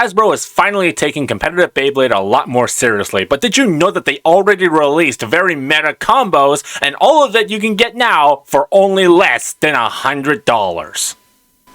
Hasbro is finally taking competitive Beyblade a lot more seriously, but did you know that they already released very meta combos, and all of that you can get now for only less than $100?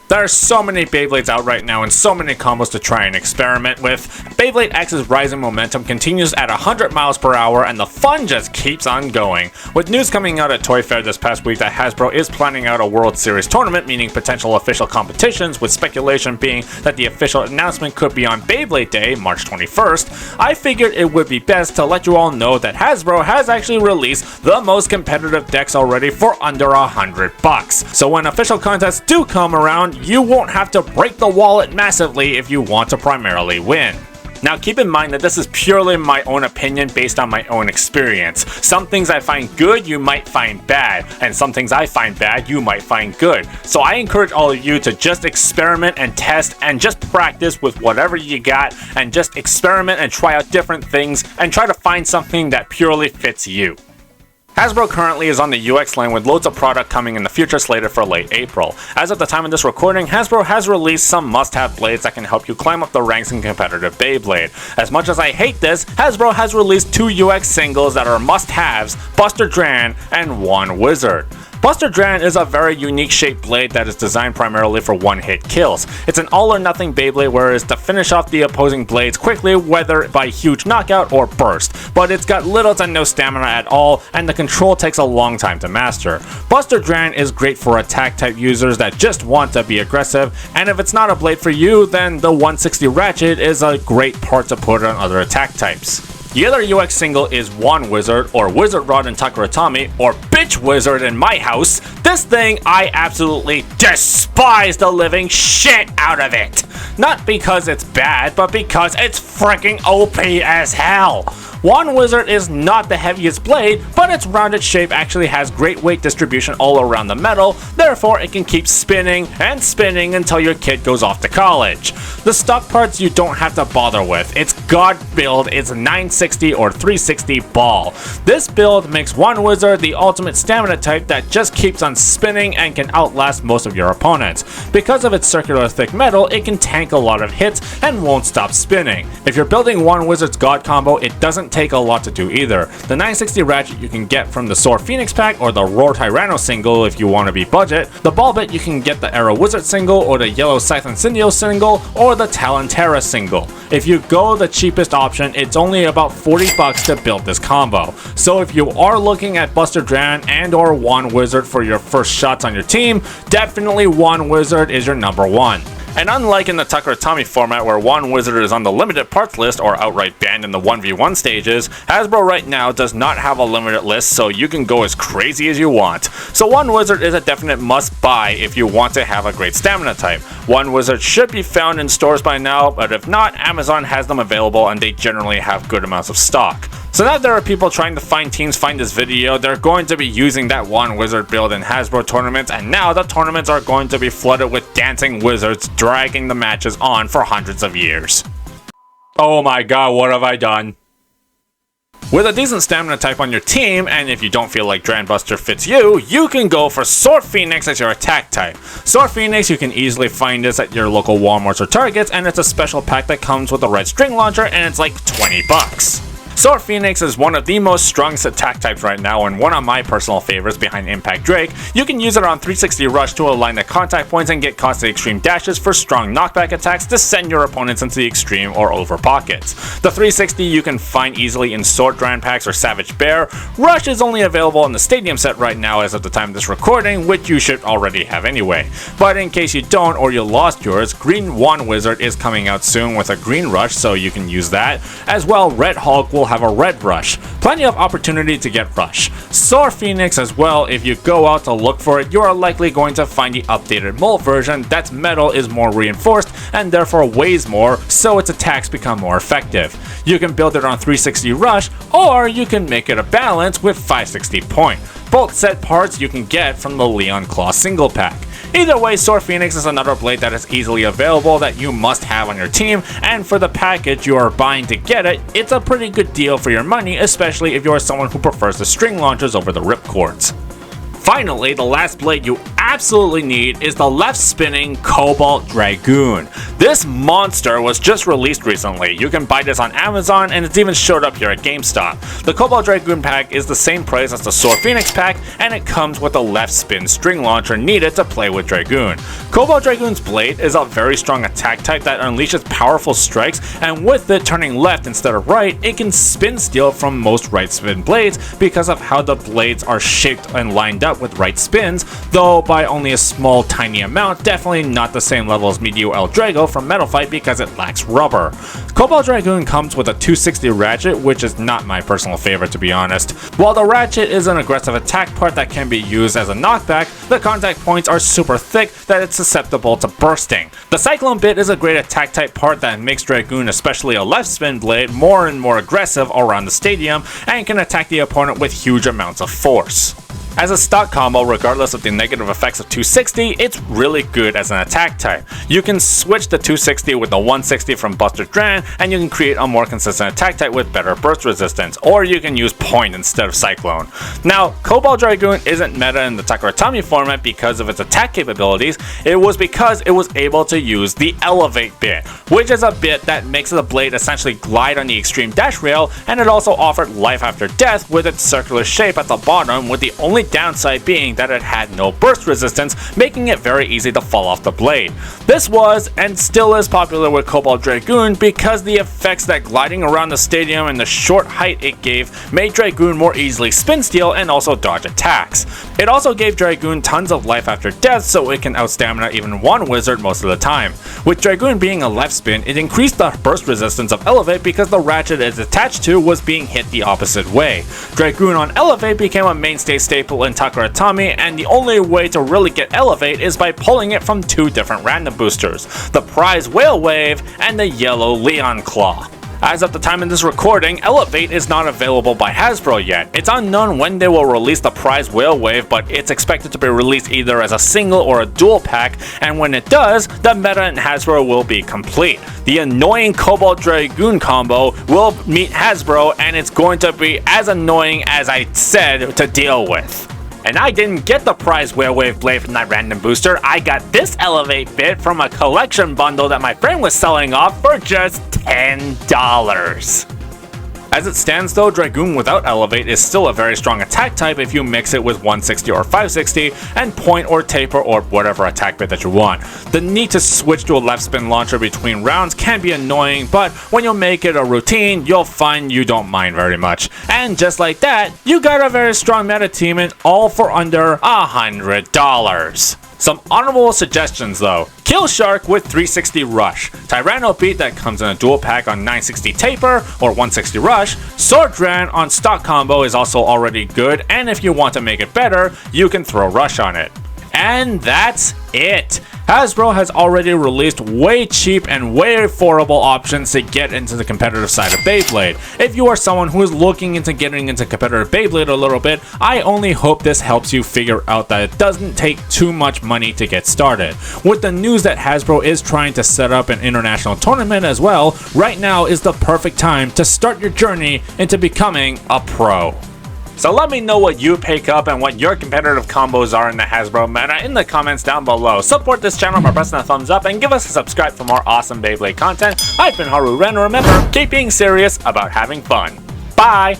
There are so many Beyblades out right now and so many combos to try and experiment with. Beyblade X's rising momentum continues at 100 miles per hour and the fun just keeps on going. With news coming out at Toy Fair this past week that Hasbro is planning out a World Series tournament, meaning potential official competitions, with speculation being that the official announcement could be on Beyblade Day, March 21st, I figured it would be best to let you all know that Hasbro has actually released the most competitive decks already for under $100. So when official contests do come around, you won't have to break the wallet massively if you want to primarily win. Now keep in mind that this is purely my own opinion based on my own experience. Some things I find good, you might find bad, and some things I find bad, you might find good. So I encourage all of you to just experiment and test and just practice with whatever you got and just experiment and try out different things and try to find something that purely fits you. Hasbro currently is on the UX lane with loads of product coming in the future slated for late April. As of the time of this recording, Hasbro has released some must-have blades that can help you climb up the ranks in competitive Beyblade. As much as I hate this, Hasbro has released 2 UX singles that are must-haves, Buster Dran and One Wizard. Buster Dran is a very unique shaped blade that is designed primarily for one-hit kills. It's an all-or-nothing Beyblade where it's to finish off the opposing blades quickly, whether by huge knockout or burst, but it's got little to no stamina at all, and the control takes a long time to master. Buster Dran is great for attack type users that just want to be aggressive, and if it's not a blade for you, then the 160 Ratchet is a great part to put on other attack types. The other UX single is One Wizard, or Wizard Rod in Takuratami, or Bitch Wizard in my house. This thing, I absolutely despise the living shit out of it. Not because it's bad, but because it's freaking OP as hell. One Wizard is not the heaviest blade, but its rounded shape actually has great weight distribution all around the metal, therefore it can keep spinning and spinning until your kid goes off to college. The stock parts you don't have to bother with. Its God build is a 960 or 360 ball. This build makes One Wizard the ultimate stamina type that just keeps on spinning and can outlast most of your opponents. Because of its circular thick metal, it can tank a lot of hits and won't stop spinning. If you're building One Wizard's God combo, it doesn't take a lot to do either. The 960 Ratchet you can get from the Soar Phoenix pack or the Roar Tyranno single if you want to be budget. The ball bit you can get the Arrow Wizard single or the Yellow Scythe Incendio single or the Talon Terra single. If you go the cheapest option, it's only about $40 to build this combo. So if you are looking at Buster Dran and or One Wizard for your first shots on your team, definitely One Wizard is your number one. And unlike in the Takuratami format where One Wizard is on the limited parts list or outright banned in the 1v1 stages, Hasbro right now does not have a limited list, so you can go as crazy as you want. So One Wizard is a definite must buy if you want to have a great stamina type. One Wizard should be found in stores by now, but if not, Amazon has them available and they generally have good amounts of stock. So now there are people trying to find teams find this video, they're going to be using that One Wizard build in Hasbro tournaments, and now the tournaments are going to be flooded with dancing wizards dragging the matches on for hundreds of years. Oh my god, what have I done? With a decent stamina type on your team, and if you don't feel like Dran Buster fits you, you can go for Soar Phoenix as your attack type. Soar Phoenix, you can easily find this at your local Walmarts or Targets, and it's a special pack that comes with a red string launcher, and it's like $20. Soar Phoenix is one of the most strongest attack types right now and one of my personal favorites behind Impact Drake. You can use it on 360 Rush to align the contact points and get constant extreme dashes for strong knockback attacks to send your opponents into the extreme or over pockets. The 360 you can find easily in Sword Dran packs or Savage Bear. Rush is only available in the Stadium set right now as of the time of this recording, which you should already have anyway. But in case you don't or you lost yours, Green One Wizard is coming out soon with a Green Rush, so you can use that. As well, Red Hulk will have a Red Rush. Plenty of opportunity to get Rush. Soar Phoenix as well, if you go out to look for it, you are likely going to find the updated mold version that's metal is more reinforced and therefore weighs more, so its attacks become more effective. You can build it on 360 Rush, or you can make it a balance with 560 point. Both set parts you can get from the Leon Claw single pack. Either way, Soar Phoenix is another blade that is easily available that you must have on your team, and for the package you are buying to get it, it's a pretty good deal for your money, especially if you are someone who prefers the string launchers over the ripcords. Finally, the last blade you absolutely need is the left spinning Cobalt Dragoon. This monster was just released recently. You can buy this on Amazon and it's even showed up here at GameStop. The Cobalt Dragoon pack is the same price as the Soar Phoenix pack, and it comes with a left spin string launcher needed to play with Dragoon. Cobalt Dragoon's blade is a very strong attack type that unleashes powerful strikes, and with it turning left instead of right, it can spin steal from most right spin blades because of how the blades are shaped and lined up with right spins, though by only a small tiny amount, definitely not the same level as Medio El Drago from Metal Fight because it lacks rubber. Cobalt Dragoon comes with a 260 ratchet, which is not my personal favorite to be honest. While the ratchet is an aggressive attack part that can be used as a knockback, the contact points are super thick that it's susceptible to bursting. The Cyclone bit is a great attack type part that makes Dragoon, especially a left spin blade, more and more aggressive around the stadium and can attack the opponent with huge amounts of force. As a stock combo, regardless of the negative effects of 260, it's really good as an attack type. You can switch the 260 with the 160 from Buster Dran, and you can create a more consistent attack type with better burst resistance, or you can use Point instead of Cyclone. Now, Cobalt Dragoon isn't meta in the Takeratami format because of its attack capabilities. It was because it was able to use the Elevate bit, which is a bit that makes the blade essentially glide on the extreme dash rail, and it also offered life after death with its circular shape at the bottom, with the only downside being that it had no burst resistance, making it very easy to fall off the blade. This was and still is popular with Cobalt Dragoon because the effects that gliding around the stadium and the short height it gave made Dragoon more easily spin steal and also dodge attacks. It also gave Dragoon tons of life after death, so it can outstamina even one wizard most of the time. With Dragoon being a left spin, it increased the burst resistance of Elevate because the ratchet it's attached to was being hit the opposite way. Dragoon on Elevate became a mainstay staple in Takeratami, and the only way to really get Elevate is by pulling it from two different random boosters, the Prize Whale Wave and the Yellow Leon Claw. As of the time of this recording, Elevate is not available by Hasbro yet. It's unknown when they will release the Prize Whale Wave, but it's expected to be released either as a single or a dual pack, and when it does, the meta in Hasbro will be complete. The annoying Cobalt Dragoon combo will meet Hasbro, and it's going to be as annoying as I said to deal with. And I didn't get the Prize Whale Wave blade from that random booster. I got this Elevate bit from a collection bundle that my friend was selling off for just $10. As it stands though, Dragoon without Elevate is still a very strong attack type if you mix it with 160 or 560 and Point or Taper or whatever attack bit that you want. The need to switch to a left spin launcher between rounds can be annoying, but when you make it a routine, you'll find you don't mind very much. And just like that, you got a very strong meta team and all for under $100. Some honorable suggestions though. Kill Shark with 360 Rush, Tyranno Beat that comes in a dual pack on 960 Taper or 160 Rush, Sword Dran on stock combo is also already good, and if you want to make it better, you can throw Rush on it. And that's it! Hasbro has already released way cheap and way affordable options to get into the competitive side of Beyblade. If you are someone who is looking into getting into competitive Beyblade a little bit, I only hope this helps you figure out that it doesn't take too much money to get started. With the news that Hasbro is trying to set up an international tournament as well, right now is the perfect time to start your journey into becoming a pro. So let me know what you pick up and what your competitive combos are in the Hasbro meta in the comments down below. Support this channel by pressing a thumbs up and give us a subscribe for more awesome Beyblade content. I've been Haru Ren, and remember, keep being serious about having fun. Bye!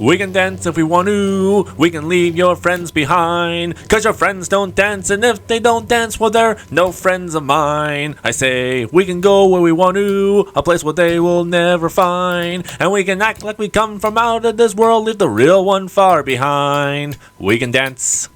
We can dance if we want to, we can leave your friends behind, cause your friends don't dance, and if they don't dance, well they're no friends of mine. I say, we can go where we want to, a place where they will never find, and we can act like we come from out of this world, leave the real one far behind. We can dance.